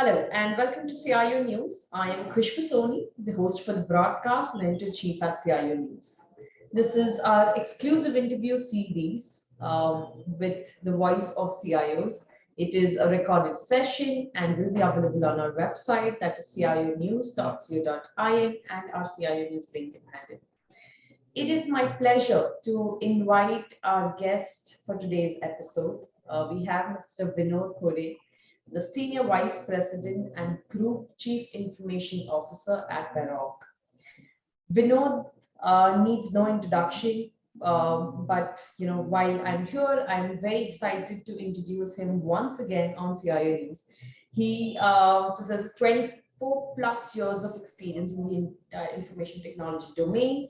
Hello and welcome to CIO News. I am Khushbu Soni, the host for the broadcast and editor-chief at CIO News. This is our exclusive interview series with the voice of CIOs. It is a recorded session and will be available on our website, that is cionews.co.in, and our CIO News LinkedIn handle. It is my pleasure to invite our guest for today's episode. We have Mr. Vinod Khode, the Senior Vice President and Group Chief Information Officer at Varroc. Vinod needs no introduction, but while I'm here, I'm very excited to introduce him once again on CIO News. He possesses 24 plus years of experience in the information technology domain.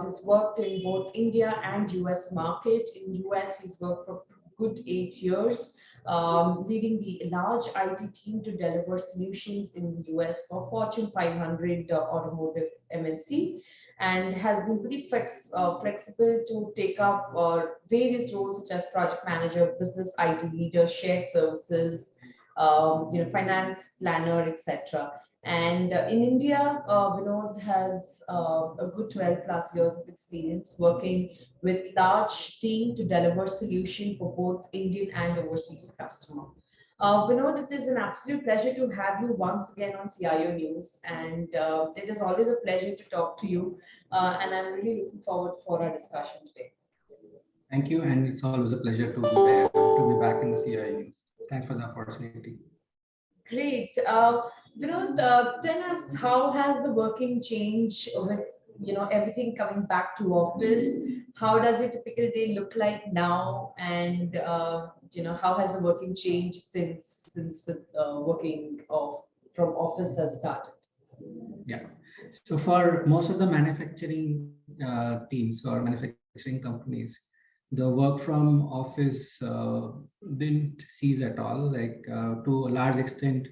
He's worked in both India and US market. In US, he's worked for good 8 years, leading the large IT team to deliver solutions in the US for Fortune 500 automotive MNC, and has been pretty flexible to take up various roles such as project manager, business IT leader, shared services, finance planner, etc. And in India, Vinod has a good 12 plus years of experience working with large team to deliver solution for both Indian and overseas customer. Vinod, it is an absolute pleasure to have you once again on CIO News, and it is always a pleasure to talk to you. And I'm really looking forward for our discussion today. Thank you, and it's always a pleasure to be back in the CIO News. Thanks for the opportunity. Great. Vinod, tell us, how has the working changed with everything coming back to office? How does your typical day look like now? And how has the working changed since the working from office has started? Yeah. So for most of the manufacturing teams or manufacturing companies, the work from office didn't cease at all. Like to a large extent,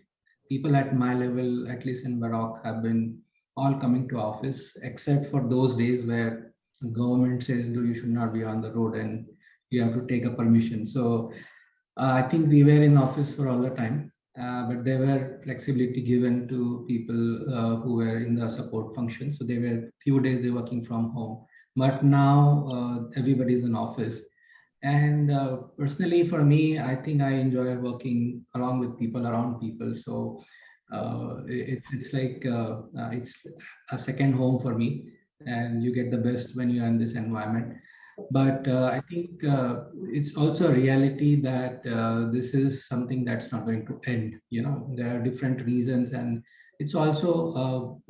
people at my level, at least in Varroc, have been all coming to office, except for those days where the government says, no, you should not be on the road and you have to take a permission. So I think we were in office for all the time, but there were flexibility given to people who were in the support function. So there were few days they working from home, but now everybody's in office. And personally, for me, I think I enjoy working along with people, around people. So it's like it's a second home for me, and you get the best when you're in this environment. But I think it's also a reality that this is something that's not going to end. There are different reasons, and it's also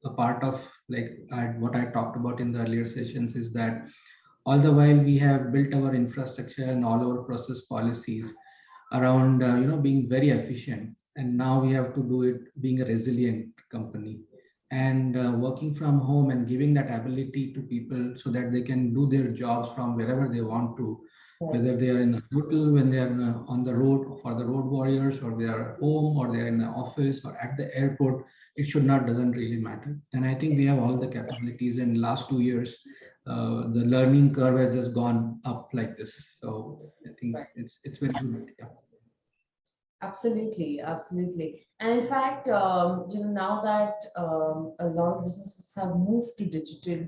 a part of like what I talked about in the earlier sessions is that all the while we have built our infrastructure and all our process policies around being very efficient, and now we have to do it being a resilient company and working from home and giving that ability to people so that they can do their jobs from wherever they want to, whether they are in a hotel, when they are on the road for the road warriors, or they are at home, or they're in the office or at the airport. It doesn't really matter. And I think we have all the capabilities. In last 2 years, the learning curve has just gone up like this. So I think it's very good. Yeah. Absolutely, absolutely. And in fact, now that a lot of businesses have moved to digital,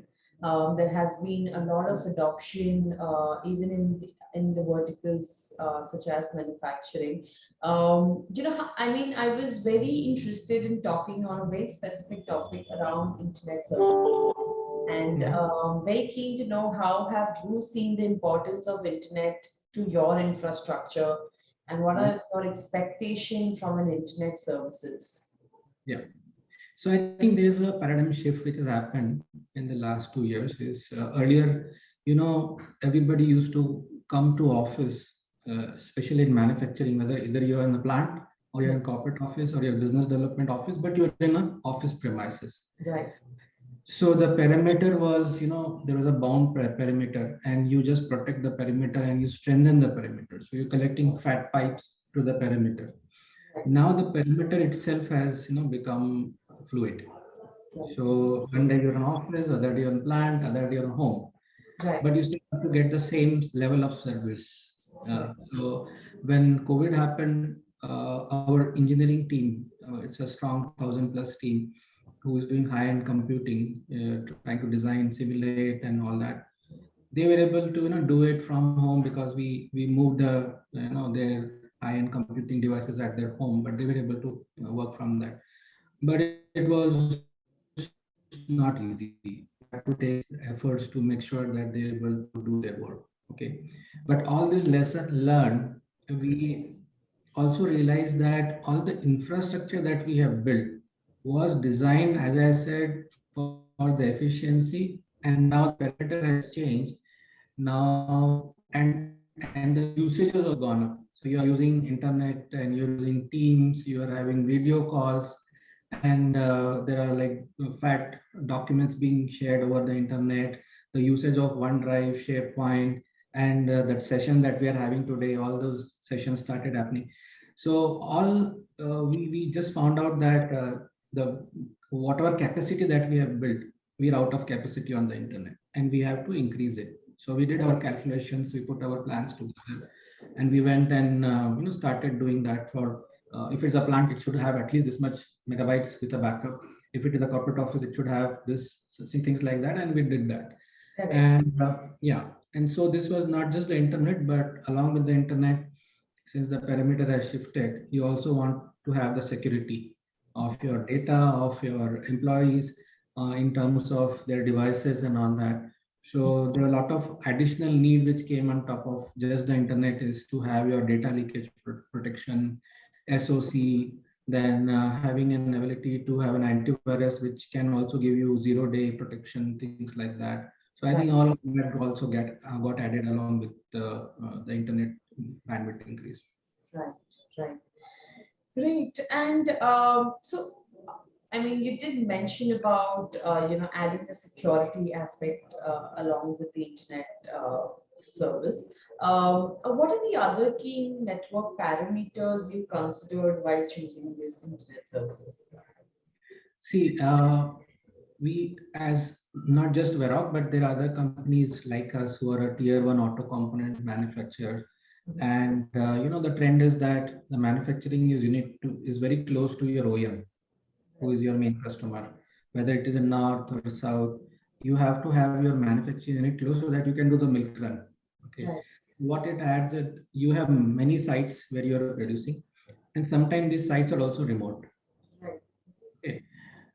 there has been a lot of adoption, even in the verticals such as manufacturing. I was very interested in talking on a very specific topic around internet services, and very keen to know how have you seen the importance of internet to your infrastructure, and what are your expectations from an internet services? Yeah. So I think there is a paradigm shift which has happened in the last 2 years. Is earlier, everybody used to come to office, especially in manufacturing, whether either you're in the plant or you're in corporate office or your business development office, but you're in an office premises. Right. So the perimeter was, there was a bound perimeter, and you just protect the perimeter and you strengthen the perimeter. So you're collecting fat pipes to the perimeter. Now the perimeter itself has, become fluid. So one day you're in office, other day you're in plant, other day you're in home. Right. But you still have to get the same level of service. So when COVID happened, our engineering team, it's a strong 1,000+ team who is doing high-end computing, trying to design, simulate, and all that. They were able to do it from home because we moved their high-end computing devices at their home, but they were able to work from that. But it was not easy. We had to take efforts to make sure that they're able to do their work. Okay, but all this lesson learned, we also realized that all the infrastructure that we have built was designed, as I said, for the efficiency, and now the perimeter has changed now, and the usages have gone up. So you are using internet and you're using Teams, you are having video calls, and there are like fat documents being shared over the internet, the usage of OneDrive, SharePoint, and that session that we are having today, all those sessions started happening. So all we just found out that the whatever capacity that we have built, we're out of capacity on the internet, and we have to increase it. So we did our calculations, we put our plans together, and we went and started doing that. For if it's a plant, it should have at least this much megabytes with a backup. If it is a corporate office, it should have this, things like that, and we did that. Correct. And yeah, and so this was not just the internet, but along with the internet, since the perimeter has shifted, you also want to have the security of your data, of your employees, in terms of their devices and all that. So there are a lot of additional need which came on top of just the internet, is to have your data leakage protection, SOC, then having an ability to have an antivirus which can also give you 0-day protection, things like that. So I think all of that also got added along with the internet bandwidth increase. Right, right. Great. And so, I mean, you did mention about adding the security aspect along with the internet service. What are the other key network parameters you considered while choosing these internet services? See, we, as not just Varroc, but there are other companies like us who are a tier 1 auto component manufacturer. And the trend is that the manufacturing is very close to your OEM, who is your main customer. Whether it is in north or south, you have to have your manufacturing unit close so that you can do the milk run. Okay. Right. What it adds is you have many sites where you are producing, and sometimes these sites are also remote. Right. Okay.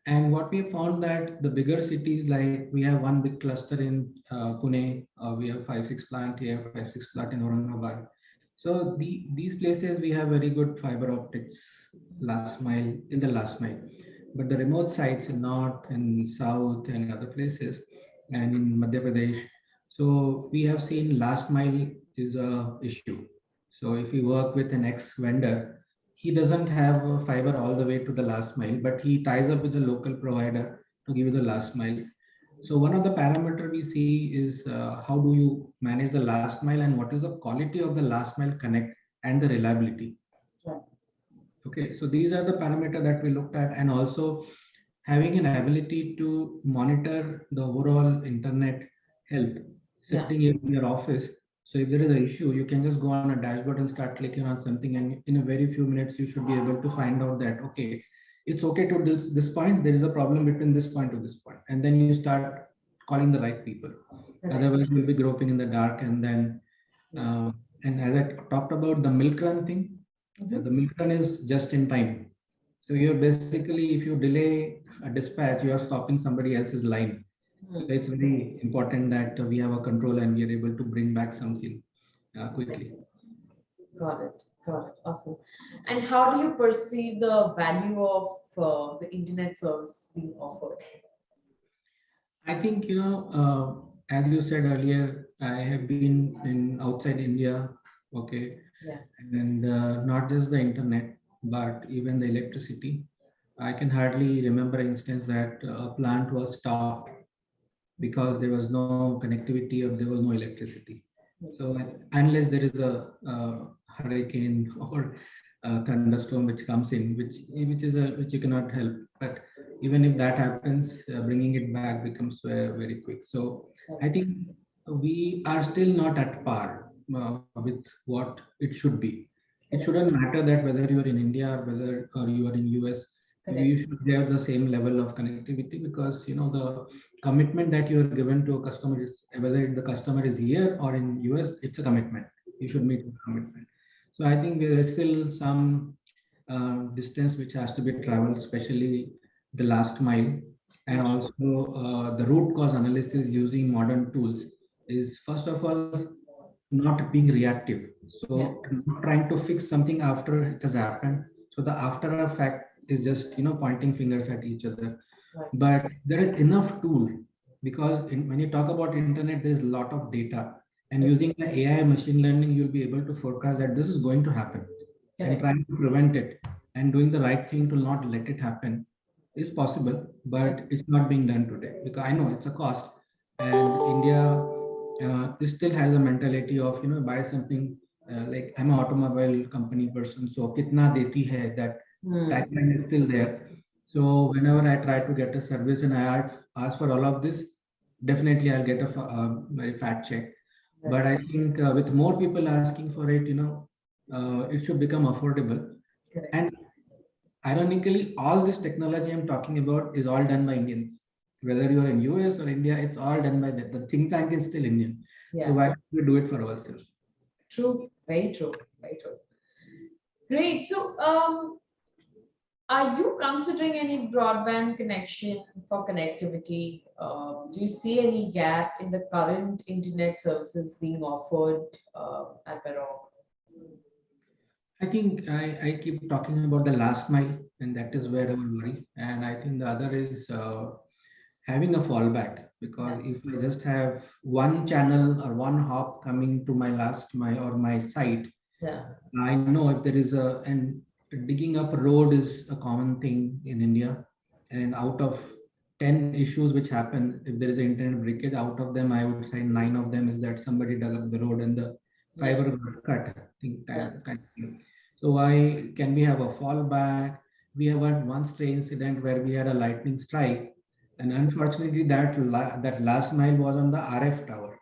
And what we have found that the bigger cities, like we have one big cluster in Pune, we have 5-6 plant here, 5-6 plant in Aurangabad. So these places we have very good fiber optics last mile, in the last mile. But the remote sites in north and south and other places, and in Madhya Pradesh, so we have seen last mile is a issue. So if we work with an ex-vendor, he doesn't have a fiber all the way to the last mile, but he ties up with the local provider to give you the last mile. So one of the parameter we see is how do you manage the last mile, and what is the quality of the last mile connect and the reliability. Okay, so these are the parameter that we looked at, and also having an ability to monitor the overall internet health sitting in your office. So if there is an issue, you can just go on a dashboard and start clicking on something, and in a very few minutes, you should be able to find out that, okay, it's okay to this point, there is a problem between this point to this point. And then you start calling the right people. Right. Otherwise, you'll be groping in the dark. And then, and as I talked about the milk run thing, the milk run is just in time. So you're basically, if you delay a dispatch, you are stopping somebody else's line. So it's very important that we have a control and we are able to bring back something quickly. Got it. Got it. Awesome. And how do you perceive the value of the internet service being offered? I think, as you said earlier, I have been in outside India, okay, and not just the internet, but even the electricity. I can hardly remember an instance that a plant was stopped because there was no connectivity or there was no electricity. So unless there is a hurricane or a thunderstorm which comes in, which you cannot help. But even if that happens, bringing it back becomes very quick. So I think we are still not at par with what it should be. It shouldn't matter that whether you are in India or whether or you are in US, maybe Correct. you should have the same level of connectivity, because the commitment that you are given to a customer is, whether the customer is here or in US, it's a commitment. You should meet the commitment. So I think there is still some distance which has to be traveled, especially the last mile. And also the root cause analysis using modern tools is, first of all, not being reactive. Yeah. So not trying to fix something after it has happened. So the after effect is just pointing fingers at each other. Right. But there is enough tool, because when you talk about internet, there is a lot of data, and using the AI machine learning, you'll be able to forecast that this is going to happen, and Correct. trying to prevent it and doing the right thing to not let it happen is possible, but it's not being done today, because I know it's a cost. And India this still has a mentality of buy something, like I'm an automobile company person, so kitna deti hai, that tagline is still there. So whenever I try to get a service and I ask for all of this, definitely I'll get a very fat check. But I think with more people asking for it, it should become affordable. Correct. And ironically, all this technology I'm talking about is all done by Indians. Whether you are in US or India, it's all done by the think tank is still Indian. Yeah. So why should we do it for ourselves? True. Very true. Very true. Great. So, are you considering any broadband connection for connectivity? Do you see any gap in the current internet services being offered at Varroc? I think I keep talking about the last mile, and that is where I worry. And I think the other is having a fallback, because if I just have one channel or one hop coming to my last mile or my site, Yeah. I know if there is and digging up a road is a common thing in India. And out of 10 issues which happen, if there is an internet breakage, out of them, I would say 9 of them is that somebody dug up the road and the fiber got cut. I think kind of thing. So why can we have a fallback? We have had one stray incident where we had a lightning strike, and unfortunately that last mile was on the RF tower.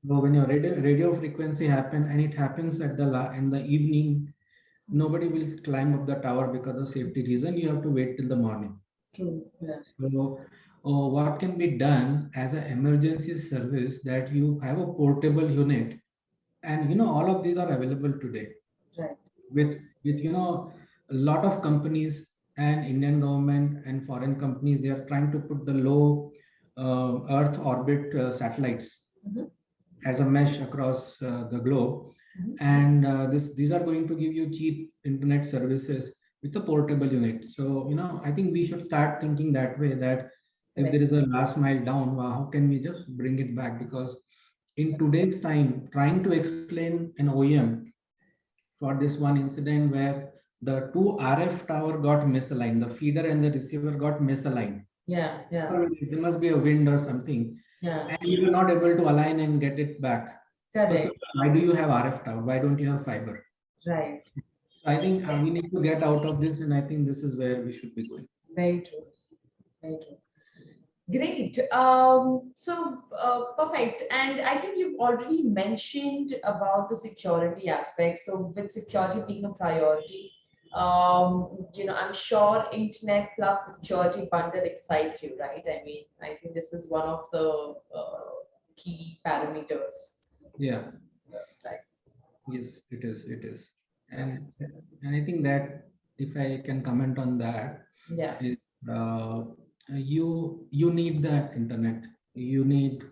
So when your radio frequency happen and it happens at in the evening, nobody will climb up the tower because of safety reason. You have to wait till the morning. True. Yeah. So what can be done as an emergency service, that you have a portable unit, and all of these are available today. Right. With a lot of companies and Indian government and foreign companies, they are trying to put the low Earth orbit satellites as a mesh across the globe. And these are going to give you cheap internet services with a portable unit. So I think we should start thinking that way, that if there is a last mile down, how can we just bring it back? Because in today's time, trying to explain an OEM for this one incident where the two RF tower got misaligned, the feeder and the receiver got misaligned. Yeah. Yeah. There must be a wind or something. Yeah. And you were not able to align and get it back. First of Correct. all, why do you have RF tower? Why don't you have fiber? Right. So I think we need to get out of this, and I think this is where we should be going. Very true. Very true. Great. So perfect. And I think you've already mentioned about the security aspect. So with security being a priority, I'm sure internet plus security bundle excite you, right? I mean, I think this is one of the key parameters. Yeah. Right. Yes, it is. It is. And I think that if I can comment on that, Yeah. is, you need the internet. You need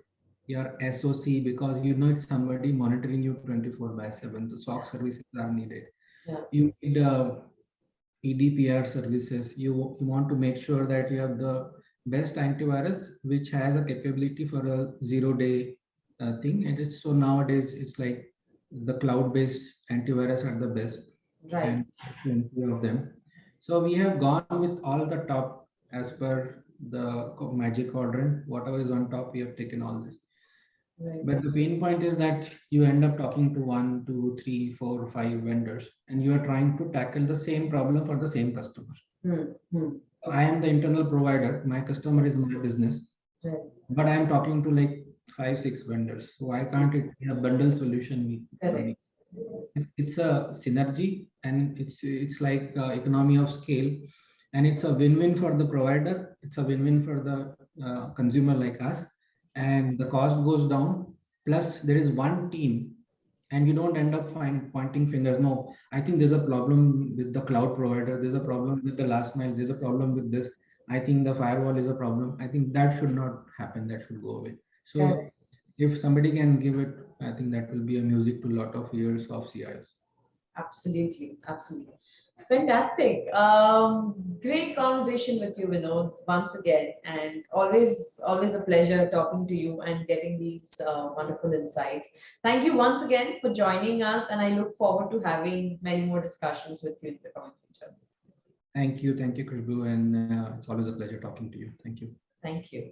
your SOC, because you need somebody monitoring you 24/7. The SOC services are needed. Yeah. You need EDPR services. You want to make sure that you have the best antivirus, which has a capability for a 0-day thing. And it's so nowadays it's like the cloud-based antivirus are the best. Right. And plenty of them. So we have gone with all the top as per the magic quadrant. Whatever is on top, we have taken all this. Right. But the pain point is that you end up talking to 1, 2, 3, 4, 5 vendors, and you are trying to tackle the same problem for the same customer. I am the internal provider. My customer is my business, Right. but I am talking to like 5, 6 vendors. So why can't it be a bundle solution? Correct. it's a synergy, and it's like economy of scale, and it's a win-win for the provider. It's a win-win for the consumer like us, and the cost goes down. Plus, there is one team, and you don't end up pointing fingers. No, I think there's a problem with the cloud provider. There's a problem with the last mile. There's a problem with this. I think the firewall is a problem. I think that should not happen. That should go away. So if somebody can give it, I think that will be a music to a lot of ears of CIOs. Absolutely, absolutely. Fantastic. Great conversation with you, Vinod, once again, and always a pleasure talking to you and getting these wonderful insights. Thank you once again for joining us, and I look forward to having many more discussions with you in the coming future. Thank you, Khushbu, and it's always a pleasure talking to you. Thank you. Thank you.